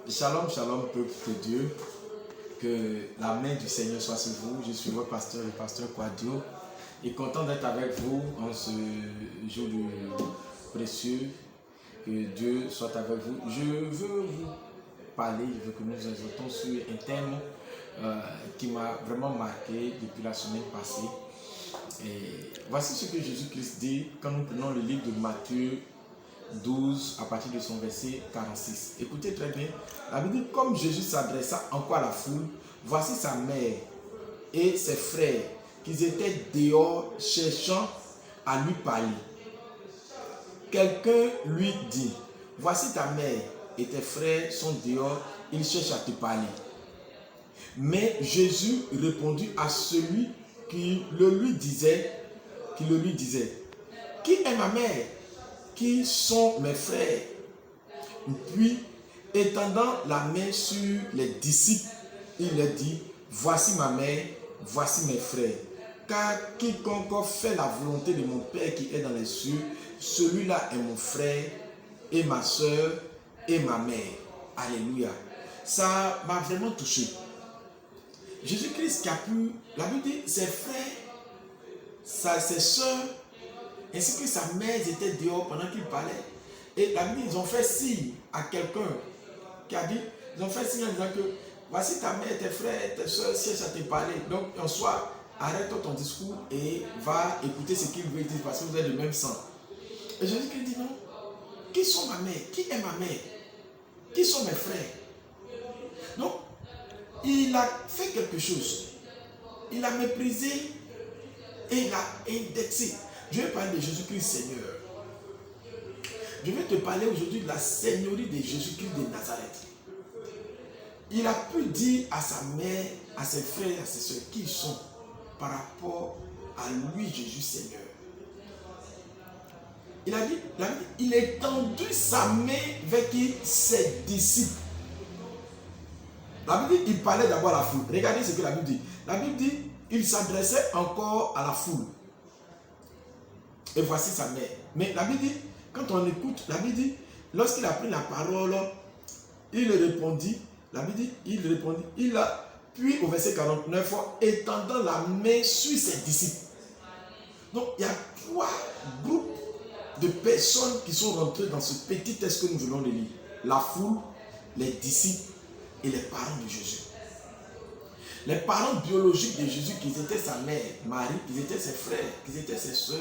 Shalom, shalom, peuple de Dieu. Que la main du Seigneur soit sur vous. Je suis votre pasteur, le pasteur Quadio. Et content d'être avec vous en ce jour précieux. Que Dieu soit avec vous. Je veux vous parler, je veux que nous exhortons sur un thème qui m'a vraiment marqué depuis la semaine passée. Et voici ce que Jésus-Christ dit quand nous prenons le livre de Matthieu 12 à partir de son verset 46. Écoutez très bien. La Bible dit, comme Jésus s'adressa encore à la foule, voici sa mère et ses frères qui étaient dehors cherchant à lui parler. Quelqu'un lui dit, voici ta mère et tes frères sont dehors, ils cherchent à te parler. Mais Jésus répondit à celui qui le lui disait, qui est ma mère? Qui sont mes frères? Puis, étendant la main sur les disciples, il leur dit, voici ma mère, voici mes frères. Car quiconque fait la volonté de mon Père qui est dans les cieux, celui-là est mon frère et ma soeur et ma mère. Alléluia. Ça m'a vraiment touché. Jésus-Christ qui a pu, la Bible dit, ses frères, ses soeurs, ainsi que sa mère étaient dehors pendant qu'il parlait. Et la Bible, ils ont fait signe à quelqu'un qui a dit, ils ont fait signe en disant que voici ta mère, tes frères, tes soeurs, si elles te parler. Donc en soi, arrête ton discours et va écouter ce qu'il veut dire parce que vous êtes de même sang. Et Jésus-Christ dit non. Qui sont ma mère? Qui est ma mère? Qui sont mes frères? Donc, il a fait quelque chose. Il a méprisé et il a indexé. Je vais parler de Jésus-Christ Seigneur. Je vais te parler aujourd'hui de la seigneurie de Jésus-Christ de Nazareth. Il a pu dire à sa mère, à ses frères, à ses soeurs qui ils sont par rapport à lui, Jésus Seigneur. Il a dit, il a étendu sa main vers ses disciples. La Bible dit, il parlait d'abord à la foule. Regardez ce que la Bible dit. La Bible dit, il s'adressait encore à la foule. Et voici sa mère. Mais la Bible dit, quand on écoute, la Bible dit, lorsqu'il a pris la parole, il répondit, la Bible dit, il a, puis au verset 49, étendant la main sur ses disciples. Donc, il y a trois groupes de personnes qui sont rentrées dans ce petit texte que nous venons de lire. La foule, les disciples et les parents de Jésus. Les parents biologiques de Jésus, qui étaient sa mère, Marie, qui étaient ses frères, qui étaient ses soeurs,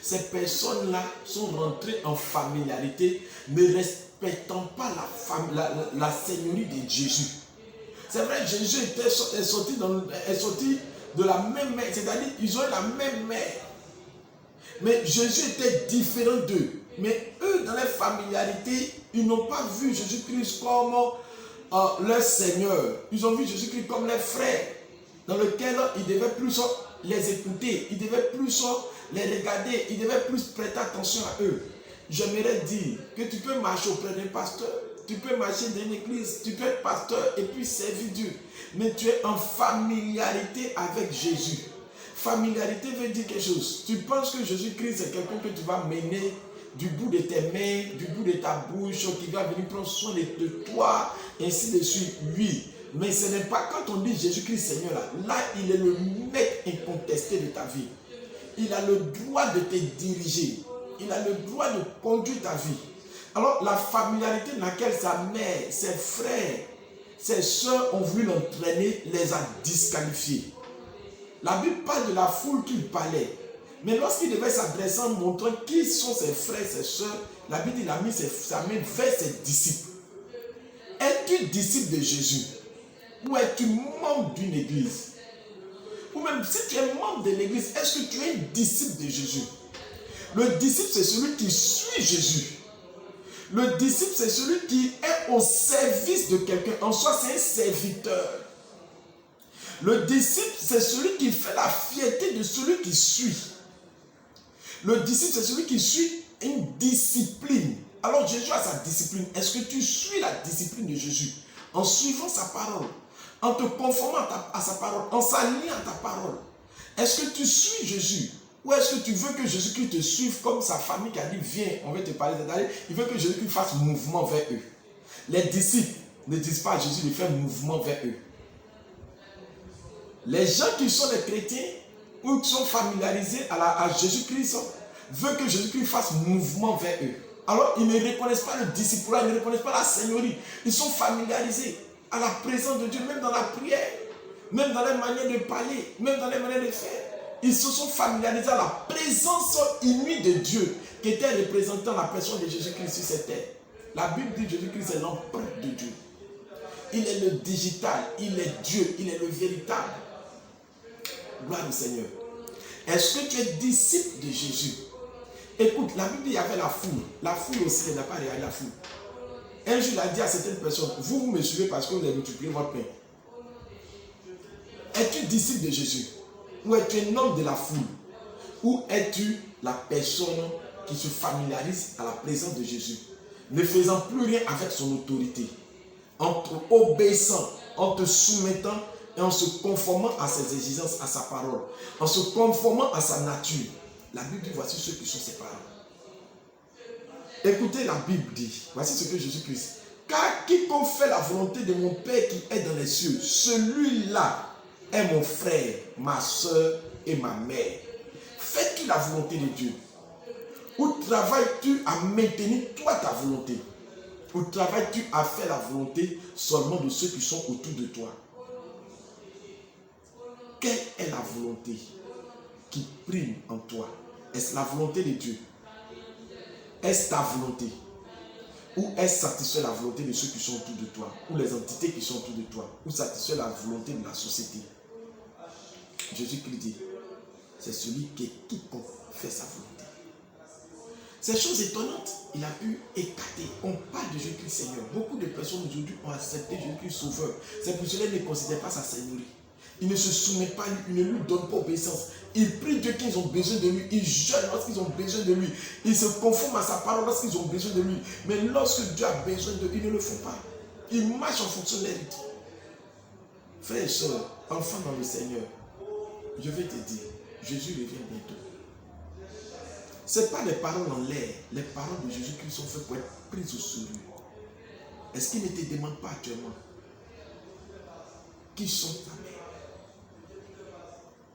ces personnes-là sont rentrées en familiarité, ne respectant pas la seigneurie de Jésus. C'est vrai, Jésus est sorti de la même mère, c'est-à-dire ils ont eu la même mère. Mais Jésus était différent d'eux. Mais eux, dans leur familiarité, ils n'ont pas vu Jésus-Christ comme leur Seigneur. Ils ont vu Jésus-Christ comme leur frère, dans lequel ils devaient plus les écouter, ils devaient plus les regarder, ils devaient plus prêter attention à eux. J'aimerais dire que tu peux marcher auprès d'un pasteur, tu peux marcher dans une église, tu peux être pasteur et puis servir Dieu. Mais tu es en familiarité avec Jésus. Familiarité veut dire quelque chose. Tu penses que Jésus-Christ c'est quelqu'un que tu vas mener du bout de tes mains, du bout de ta bouche, qui va venir prendre soin de toi, ainsi de suite. Oui. Mais ce n'est pas quand on dit Jésus-Christ Seigneur, là il est le maître incontesté de ta vie. Il a le droit de te diriger. Il a le droit de conduire ta vie. Alors la familiarité dans laquelle sa mère, ses frères, ses soeurs ont voulu l'entraîner, les a disqualifiés. La Bible parle de la foule qu'il parlait. Mais lorsqu'il devait s'adresser en montrant qui sont ses frères, ses soeurs, la Bible dit, il a mis sa main vers ses disciples. Es-tu disciple de Jésus? Ou es-tu membre d'une église? Ou même si tu es membre de l'église, est-ce que tu es un disciple de Jésus? Le disciple, c'est celui qui suit Jésus. Le disciple, c'est celui qui est au service de quelqu'un. En soi, c'est un serviteur. Le disciple, c'est celui qui fait la fierté de celui qui suit. Le disciple, c'est celui qui suit une discipline. Alors Jésus a sa discipline. Est-ce que tu suis la discipline de Jésus? En suivant sa parole, en te conformant à sa parole, en s'alignant à ta parole. Est-ce que tu suis Jésus? Ou est-ce que tu veux que Jésus-Christ te suive comme sa famille qui a dit, viens, on va te parler. Il veut que Jésus-Christ fasse mouvement vers eux. Les disciples, ne disent pas à Jésus de faire mouvement vers eux. Les gens qui sont des chrétiens ou qui sont familiarisés à Jésus-Christ veulent que Jésus-Christ fasse mouvement vers eux. Alors ils ne reconnaissent pas le disciplinat, ils ne reconnaissent pas la seigneurie. Ils sont familiarisés à la présence de Dieu, même dans la prière, même dans les manières de parler, même dans les manières de faire. Ils se sont familiarisés à la présence inouïe de Dieu qui était représentant la personne de Jésus-Christ sur cette terre. La Bible dit que Jésus-Christ est l'empreinte de Dieu. Il est le digital, il est Dieu, il est le véritable. Gloire au Seigneur. Est-ce que tu es disciple de Jésus? Écoute, la Bible dit qu'il y avait la foule. La foule aussi, elle n'a pas regardé la foule. Un jour, il a dit à certaines personnes, vous me suivez parce que vous avez multiplié votre pain. Es-tu disciple de Jésus? Ou es-tu un homme de la foule? Ou es-tu la personne qui se familiarise à la présence de Jésus, ne faisant plus rien avec son autorité, en te obéissant, en te soumettant et en se conformant à ses exigences, à sa parole, en se conformant à sa nature? La Bible dit, voici ceux qui sont ses parents. Écoutez, la Bible dit, voici ce que Jésus-Christ, car quiconque fait la volonté de mon Père qui est dans les cieux, celui-là est mon frère, ma soeur et ma mère. Fais-tu la volonté de Dieu? Ou travailles-tu à maintenir toi ta volonté? Ou travailles-tu à faire la volonté seulement de ceux qui sont autour de toi? Quelle est la volonté qui prime en toi? Est-ce la volonté de Dieu? Est-ce ta volonté? Ou est-ce satisfaire la volonté de ceux qui sont autour de toi? Ou les entités qui sont autour de toi? Ou satisfaire la volonté de la société? Jésus-Christ dit, c'est celui qui quiconque fait sa volonté. Ces choses étonnantes, il a pu écarter. On parle de Jésus-Christ Seigneur. Beaucoup de personnes aujourd'hui ont accepté Jésus-Christ Sauveur. C'est pour cela qu'ils ne considèrent pas sa seigneurie. Ils ne se soumettent pas à lui, ils ne lui donnent pas obéissance. Ils prient Dieu qu'ils ont besoin de lui. Ils jeûnent lorsqu'ils ont besoin de lui. Ils se conforment à sa parole lorsqu'ils ont besoin de lui. Mais lorsque Dieu a besoin d'eux, ils ne le font pas. Ils marchent en fonction de rythme. Frères et sœurs, enfants dans le Seigneur, je vais te dire, Jésus revient bientôt. Ce n'est pas des paroles en l'air. Les paroles de Jésus-Christ sont faites pour être prises au sérieux. Est-ce qu'il ne te demande pas actuellement qui sont ta mère?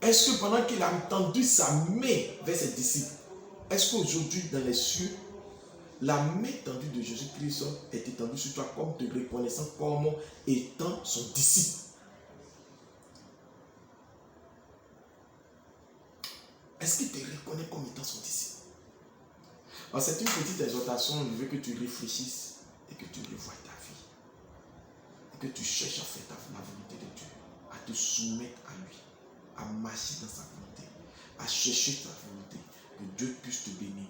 Est-ce que pendant qu'il a entendu sa main vers ses disciples, est-ce qu'aujourd'hui dans les cieux, la main tendue de Jésus-Christ est étendue sur toi comme te reconnaissant comme étant son disciple? Est-ce qu'il te reconnaît comme étant son disciple? Alors c'est une petite exhortation, je veux que tu réfléchisses et que tu revoies ta vie. Et que tu cherches à faire la volonté de Dieu, à te soumettre à lui, à marcher dans sa volonté, à chercher ta volonté, que Dieu puisse te bénir